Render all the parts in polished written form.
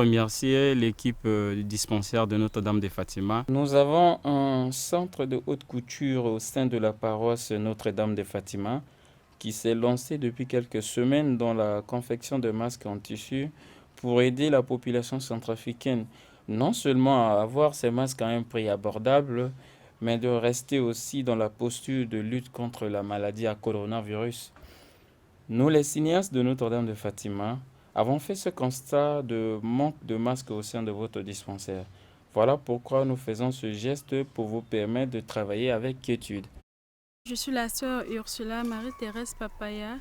remercier l'équipe du dispensaire de Notre-Dame de Fatima. Nous avons un centre de haute couture au sein de la paroisse Notre-Dame de Fatima qui s'est lancé depuis quelques semaines dans la confection de masques en tissu pour aider la population centrafricaine non seulement à avoir ces masques à un prix abordable, mais de rester aussi dans la posture de lutte contre la maladie à coronavirus. Nous, les cinéastes de Notre-Dame de Fatima, avons fait ce constat de manque de masques au sein de votre dispensaire. Voilà pourquoi nous faisons ce geste pour vous permettre de travailler avec quiétude. Je suis la sœur Ursula Marie-Thérèse Papaya,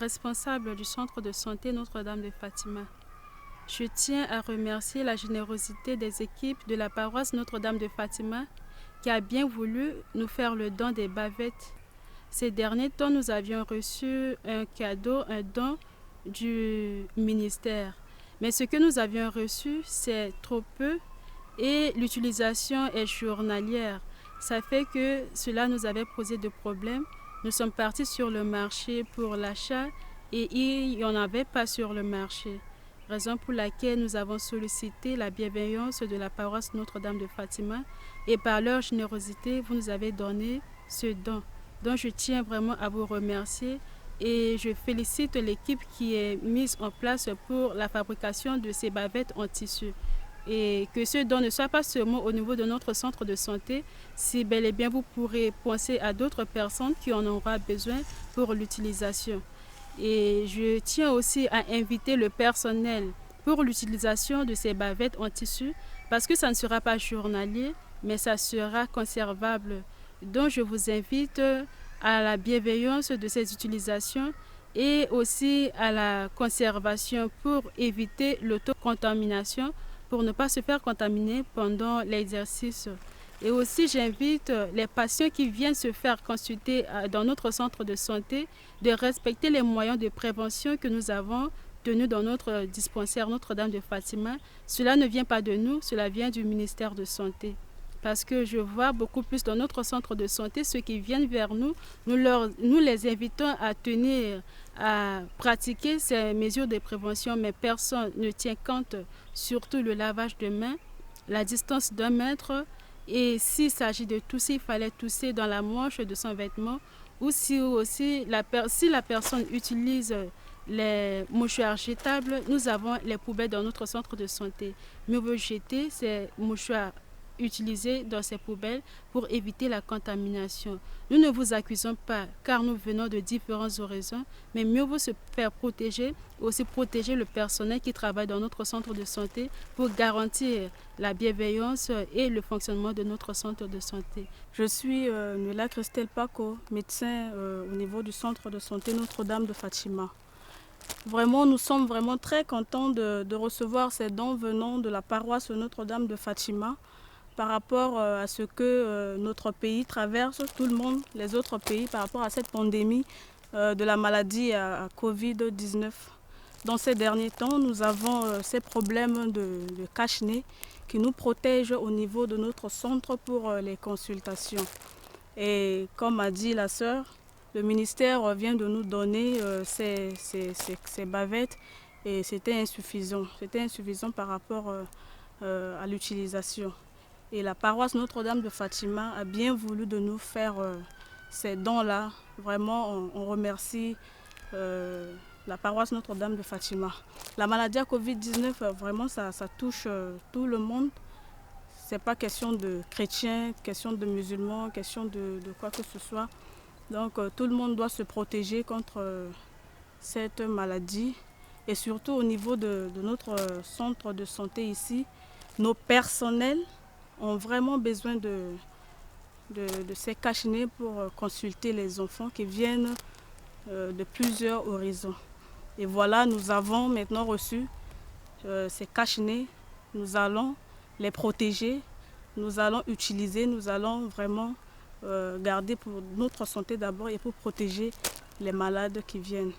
responsable du centre de santé Notre-Dame de Fatima. Je tiens à remercier la générosité des équipes de la paroisse Notre-Dame de Fatima qui a bien voulu nous faire le don des bavettes. Ces derniers temps, nous avions reçu un cadeau, un don du ministère. Mais ce que nous avions reçu, c'est trop peu et l'utilisation est journalière. Ça fait que cela nous avait posé des problèmes. Nous sommes partis sur le marché pour l'achat et il n'y en avait pas sur le marché. Raison pour laquelle nous avons sollicité la bienveillance de la paroisse Notre-Dame de Fatima et par leur générosité, vous nous avez donné ce don. Donc je tiens vraiment à vous remercier et je félicite l'équipe qui est mise en place pour la fabrication de ces bavettes en tissu. Et que ce don ne soit pas seulement au niveau de notre centre de santé, si bel et bien vous pourrez penser à d'autres personnes qui en auront besoin pour l'utilisation. Et je tiens aussi à inviter le personnel pour l'utilisation de ces bavettes en tissu parce que ça ne sera pas journalier, mais ça sera conservable. Donc je vous invite à la bienveillance de ces utilisations et aussi à la conservation pour éviter l'autocontamination, pour ne pas se faire contaminer pendant l'exercice. Et aussi, j'invite les patients qui viennent se faire consulter dans notre centre de santé de respecter les moyens de prévention que nous avons tenus dans notre dispensaire Notre-Dame de Fatima. Cela ne vient pas de nous, cela vient du ministère de Santé. Parce que je vois beaucoup plus dans notre centre de santé, ceux qui viennent vers nous, nous les invitons à tenir, à pratiquer ces mesures de prévention, mais personne ne tient compte, surtout le lavage de mains, la distance d'1 mètre, et s'il s'agit de tousser, il fallait tousser dans la manche de son vêtement, ou si la personne utilise les mouchoirs jetables, nous avons les poubelles dans notre centre de santé. Mieux vaut jeter ces mouchoirs utilisés dans ces poubelles pour éviter la contamination. Nous ne vous accusons pas car nous venons de différents horizons, mais mieux vaut se faire protéger, aussi protéger le personnel qui travaille dans notre centre de santé pour garantir la bienveillance et le fonctionnement de notre centre de santé. Je suis Nuala Christelle Paco, médecin au niveau du centre de santé Notre-Dame de Fatima. Vraiment, nous sommes vraiment très contents de recevoir ces dons venant de la paroisse Notre-Dame de Fatima par rapport à ce que notre pays traverse, tout le monde, les autres pays, par rapport à cette pandémie de la maladie à Covid-19. Dans ces derniers temps, nous avons ces problèmes de cache-nez qui nous protègent au niveau de notre centre pour les consultations. Et comme a dit la sœur, le ministère vient de nous donner ces bavettes et c'était insuffisant. C'était insuffisant par rapport à l'utilisation. Et la paroisse Notre-Dame de Fatima a bien voulu de nous faire ces dons-là. Vraiment, on remercie la paroisse Notre-Dame de Fatima. La maladie à Covid-19, vraiment, ça touche tout le monde. Ce n'est pas question de chrétiens, question de musulmans, question de quoi que ce soit. Donc, tout le monde doit se protéger contre cette maladie. Et surtout au niveau de notre centre de santé ici, nos personnels ont vraiment besoin de ces cache-nez pour consulter les enfants qui viennent de plusieurs horizons. Et voilà, nous avons maintenant reçu ces cache-nez. Nous allons les protéger, nous allons utiliser, nous allons vraiment garder pour notre santé d'abord et pour protéger les malades qui viennent.